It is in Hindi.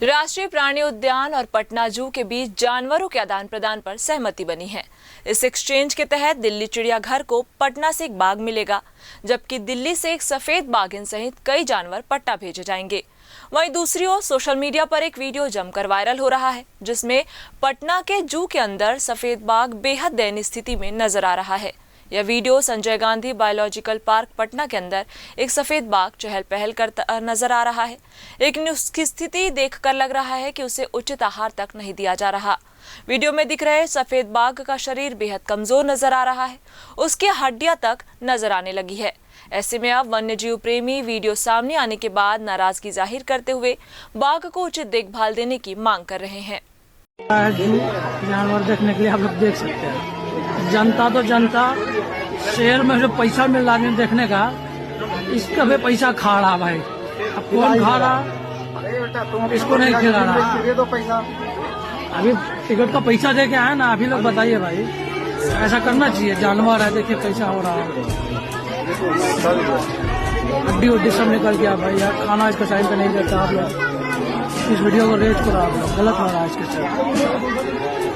राष्ट्रीय प्राणी उद्यान और पटना जू के बीच जानवरों के आदान प्रदान पर सहमति बनी है। इस एक्सचेंज के तहत दिल्ली चिड़ियाघर को पटना से एक बाघ मिलेगा, जबकि दिल्ली से एक सफेद बाघिन सहित कई जानवर पटना भेजे जाएंगे। वहीं दूसरी ओर सोशल मीडिया पर एक वीडियो जमकर वायरल हो रहा है, जिसमें पटना के जू के अंदर सफेद बाघ बेहद दयनीय स्थिति में नजर आ रहा है। यह video Sanjay Gandhi biological park Patna के अंदर एक सफेद बाघ चहल पहल करता नजर आ रहा है। लेकिन उसकी स्थिति देखकर लग रहा है कि उसे उचित आहार तक नहीं दिया जा रहा। वीडियो में दिख रहे सफेद बाघ का शरीर बेहद कमजोर नजर आ रहा है, उसकी हड्डियां तक नजर आने लगी है। ऐसे में अब वन्यजीव प्रेमी वीडियो सामने आने के बाद नाराजगी जाहिर करते हुए बाघ को उचित देखभाल देने की मांग कर रहे हैं। जानवर देखने के लिए आप लोग देख सकते हैं। जनता तो जनता, शहर में जो पैसा मिल रहा है देखने का, इसका भी पैसा खा रहा भाई। अब कौन खा रहा, इसको नहीं खिला रहा। अभी टिकट का पैसा दे के आए ना, अभी लोग बताइए भाई, ऐसा करना चाहिए। जानवर है, देखिए कैसा हो रहा है, हड्डी उड्डी सब निकल गया भाई। यार खाना इसका टाइम पे नहीं देता। आप लोग इस वीडियो को रेट करो, आप लोग गलत हो रहा है इसके साथ।